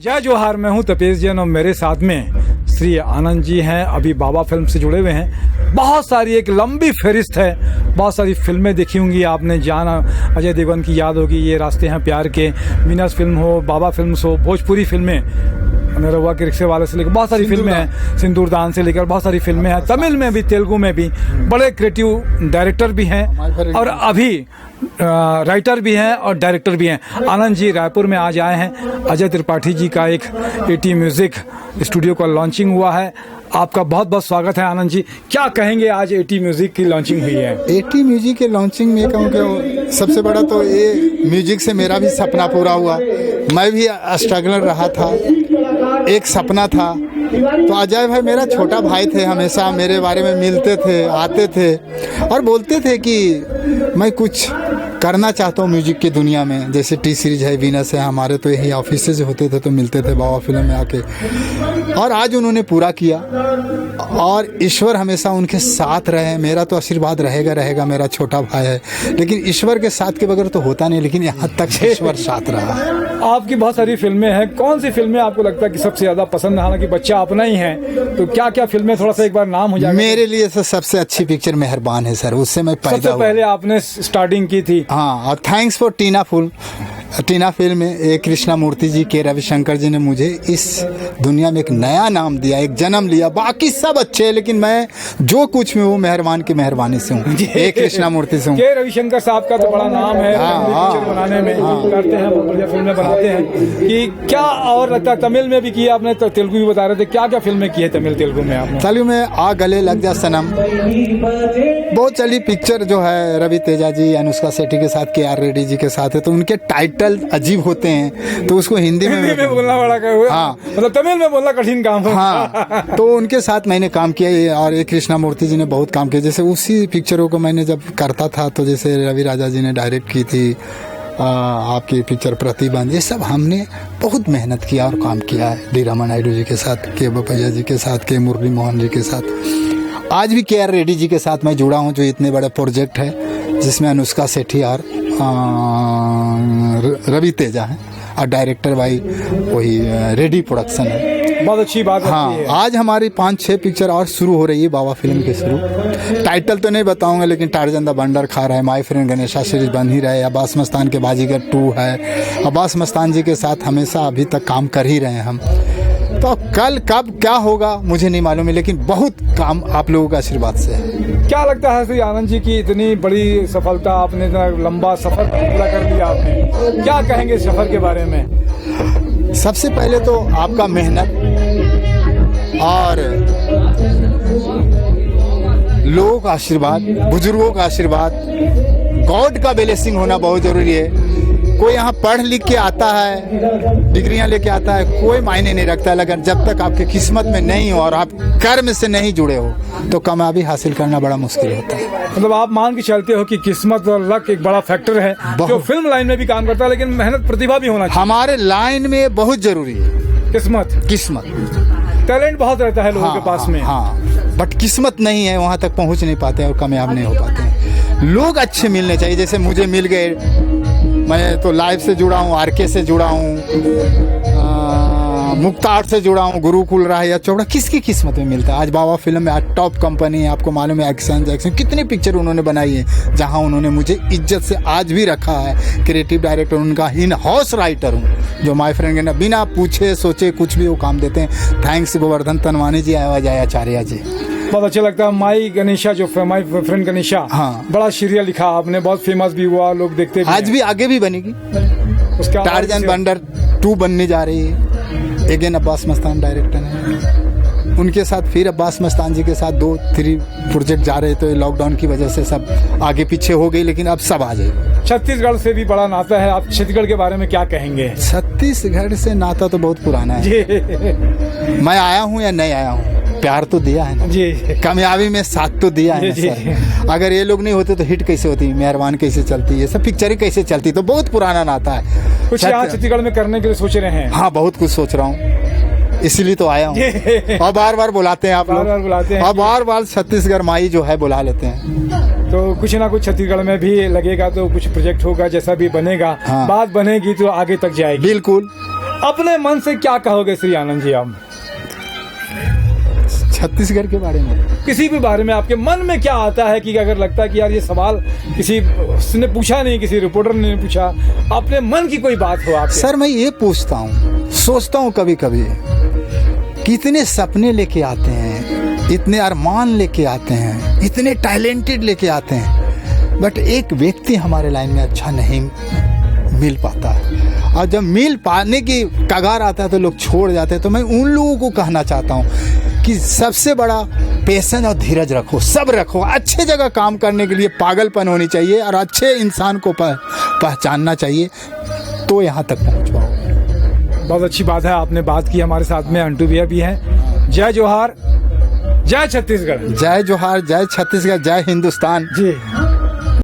जय जोहार, मैं हूं तपेश जैन और मेरे साथ में श्री आनंद जी हैं। अभी बाबा फिल्म से जुड़े हुए हैं। बहुत सारी एक लंबी फहरिस्त है, बहुत सारी फिल्में देखी होंगी आपने। जाना अजय देवगन की याद होगी, ये रास्ते हैं प्यार के, मीनस फिल्म हो, बाबा फिल्म हो, भोजपुरी फिल्में, निरहुआ के रिक्शे वाले से लेकर बहुत सारी फिल्में हैं, सिंदूरदान से लेकर बहुत सारी फिल्में हैं। तमिल में भी, तेलुगु में भी बड़े क्रिएटिव डायरेक्टर भी हैं और अभी राइटर भी हैं और डायरेक्टर भी हैं। आनंद जी रायपुर में आज आए हैं। अजय त्रिपाठी जी का एक एटी म्यूजिक स्टूडियो का लॉन्चिंग हुआ है। आपका बहुत बहुत स्वागत है आनंद जी। क्या कहेंगे, आज एटी म्यूजिक की लॉन्चिंग हुई है? एटी म्यूजिक के लॉन्चिंग में कहूँ कि सबसे बड़ा तो ये म्यूजिक से मेरा भी सपना पूरा हुआ। मैं भी स्ट्रगलर रहा था, एक सपना था। तो अजय भाई मेरा छोटा भाई थे, हमेशा मेरे बारे में मिलते थे, आते थे और बोलते थे कि मैं कुछ करना चाहता हूँ म्यूजिक की दुनिया में। जैसे टी सीरीज है, वीनस है, हमारे तो यही ऑफिस से होते थे तो मिलते थे बाबा फिल्म में आके, और आज उन्होंने पूरा किया और ईश्वर हमेशा उनके साथ रहे। मेरा तो आशीर्वाद रहेगा, मेरा छोटा भाई है, लेकिन ईश्वर के साथ के बगैर तो होता नहीं, लेकिन यहाँ तक ईश्वर साथ रहा। आपकी बहुत सारी फिल्में हैं, कौन सी फिल्में आपको लगता है कि सबसे ज्यादा पसंद है? हालांकि बच्चा अपना ही है, तो क्या क्या फिल्में, थोड़ा सा एक बार नाम हो जाएगा? मेरे लिए तो सबसे अच्छी पिक्चर मेहरबान है सर, उससे मैं पैदा सबसे पहले आपने स्टार्टिंग की थी। हाँ, और थैंक्स फॉर टीना फिल्म में ए कृष्णा मूर्ति जी, के रविशंकर जी ने मुझे इस दुनिया में एक नया नाम दिया, एक जन्म लिया। बाकी सब अच्छे हैं, लेकिन मैं जो कुछ में वो मेहरबान की मेहरबानी से हूँ, ए कृष्णा मूर्ति से हूँ। के रविशंकर साहब का तो बड़ा नाम है पिक्चर बनाने में, करते हैं, बहुत बढ़िया फिल्में बनाते हैं। कि क्या और लगता है तमिल में भी किया आपने, तो तेलुगु भी बता रहे थे, क्या क्या फिल्में की है तमिल तेलुगु में आपने? तेलुगु में आ गले लग जा सनम बहुत चली पिक्चर, जो है रवि तेजा जी, अनुष्का शेट्टी के साथ, के आर रेड्डी जी के साथ है, तो उनके टाइटल अजीब होते हैं, तो उसको हिंदी में बोलना बड़ा हाँ, मतलब तमिल में बोलना कठिन काम है। हाँ, तो उनके साथ मैंने काम किया और एक कृष्णा मूर्ति जी ने बहुत काम किया। जैसे उसी पिक्चरों को मैंने जब करता था, तो जैसे रवि राजा जी ने डायरेक्ट की थी आपकी पिक्चर प्रतिबंध, ये सब हमने बहुत मेहनत किया और काम किया है। डी रामा नायडू जी के साथ, के बपैया जी के साथ, के मुरली मोहन जी के साथ, आज भी के आर रेड्डी जी के साथ मैं जुड़ा हूँ, जो इतने बड़े प्रोजेक्ट है जिसमें अनुष्का शेट्टी और रवि तेजा है और डायरेक्टर भाई वही रेड्डी प्रोडक्शन है। बहुत अच्छी बात है। हाँ, आज हमारी 5-6 पिक्चर और शुरू हो रही है बाबा फिल्म के शुरू। टाइटल तो नहीं बताऊंगा, लेकिन टार्जन द बंडर खा रहा है, माय फ्रेंड गणेशा सीरीज बन ही रहे, अब्बास मस्तान के बाजीगर 2 है। अब्बास मस्तान जी के साथ हमेशा अभी तक काम कर ही रहे हैं हम। तो कल कब क्या होगा मुझे नहीं मालूम है, लेकिन बहुत काम आप लोगों का आशीर्वाद से है। क्या लगता है श्री आनंद जी की इतनी बड़ी सफलता, आपने इतना लंबा सफर पूरा कर लिया, आपने क्या कहेंगे इस सफर के बारे में? सबसे पहले तो आपका मेहनत और लोगों का आशीर्वाद, बुजुर्गों का आशीर्वाद, गॉड का ब्लेसिंग होना बहुत जरूरी है। कोई यहाँ पढ़ लिख के आता है, डिग्रियां लेके आता है, कोई मायने नहीं रखता है, लेकिन जब तक आपके किस्मत में नहीं हो और आप कर्म से नहीं जुड़े हो, तो कामयाबी हासिल करना बड़ा मुश्किल होता है। मतलब आप मान के चलते हो कि किस्मत और लक एक बड़ा फैक्टर है, जो फिल्म लाइन में भी काम करता है, लेकिन मेहनत प्रतिभा भी होना चाहिए। हमारे लाइन में बहुत जरूरी है किस्मत। टैलेंट बहुत रहता है लोगों के पास में, हाँ, बट किस्मत नहीं है, वहाँ तक पहुँच नहीं पाते और कामयाब नहीं हो पाते। लोग अच्छे मिलने चाहिए, जैसे मुझे मिल गए। मैं तो लाइव से जुड़ा हूँ, आरके से जुड़ा हूँ, मुक्ता आर्ट से जुड़ा हूँ, गुरुकुल रहा या चौड़ा, किसकी किस्मत में मिलता है? आज बाबा फिल्म में आज टॉप कंपनी है, आपको मालूम है, एक्शन जैक्शन कितनी पिक्चर उन्होंने बनाई है, जहाँ उन्होंने मुझे इज्जत से आज भी रखा है। क्रिएटिव डायरेक्टर उनका इन हाउस राइटर हूँ, जो माय फ्रेंड के बिना पूछे सोचे कुछ भी वो काम देते हैं। थैंक्स गोवर्धन तनवानी जी, आवाज आचार्य जी, बहुत अच्छा लगता है। माई गणेशा, जो माई फ्रेंड गणेशा, हाँ, बड़ा सीरियल लिखा आपने, बहुत फेमस भी हुआ, लोग देखते भी आज भी, आगे भी बनेगी। उसका टार्जन बंडर 2 बनने जा रही है। अगेन अब्बास मस्तान डायरेक्टर है, उनके साथ फिर अब्बास मस्तान जी के साथ 2-3 प्रोजेक्ट जा रहे, तो लॉकडाउन की वजह से सब आगे पीछे हो गई, लेकिन अब सब आ जाएगी। छत्तीसगढ़ से भी बड़ा नाता है, आप छत्तीसगढ़ के बारे में क्या कहेंगे? छत्तीसगढ़ से नाता तो बहुत पुराना है। मैं आया हूँ या नहीं आया हूँ, प्यार तो दिया है ना जी, कामयाबी में साथ तो दिया है ना सर। अगर ये लोग नहीं होते तो हिट कैसे होती, मेहरबान कैसे चलती, ये सब पिक्चरें कैसे चलती? तो बहुत पुराना नाता है। कुछ यहाँ छत्तीसगढ़ में करने के लिए सोच रहे हैं? हाँ, बहुत कुछ सोच रहा हूँ, इसीलिए तो आया हूँ। और बार बुलाते हैं आप लोग, बार बुलाते हैं, और बार छत्तीसगढ़ माई जो है बुला लेते हैं। तो कुछ ना कुछ छत्तीसगढ़ में भी लगेगा, तो कुछ प्रोजेक्ट होगा, जैसा भी बनेगा, हाँ, बात बनेगी तो आगे तक जाएगी। बिल्कुल। अपने मन से क्या कहोगे श्री आनंद जी आप? छत्तीसगढ़ के बारे में किसी भी बारे में आपके मन में क्या आता है कि अगर लगता है कि यार ये सवाल किसी ने पूछा नहीं, किसी रिपोर्टर ने नहीं पूछा, अपने मन की कोई बात हो आपके? सर मैं ये पूछता हूँ, सोचता हूँ कभी कभी, कितने सपने लेके आते हैं, इतने अरमान लेके आते हैं, इतने टैलेंटेड लेके आते हैं, बट एक व्यक्ति हमारे लाइन में अच्छा नहीं मिल पाता है। और जब मिल पाने की कगार आता है तो लोग छोड़ जाते हैं। तो मैं उन लोगों को कहना चाहता हूँ कि सबसे बड़ा पेशेंस और धीरज रखो, सब्र रखो। अच्छे जगह काम करने के लिए पागलपन होनी चाहिए और अच्छे इंसान को पहचानना चाहिए, तो यहाँ तक पहुँच पाओ। बहुत अच्छी बात है, आपने बात की। हमारे साथ में अंटू भैया भी हैं। जय जोहार, जय छत्तीसगढ़। जय जोहार, जय छत्तीसगढ़, जय हिंदुस्तान। जी।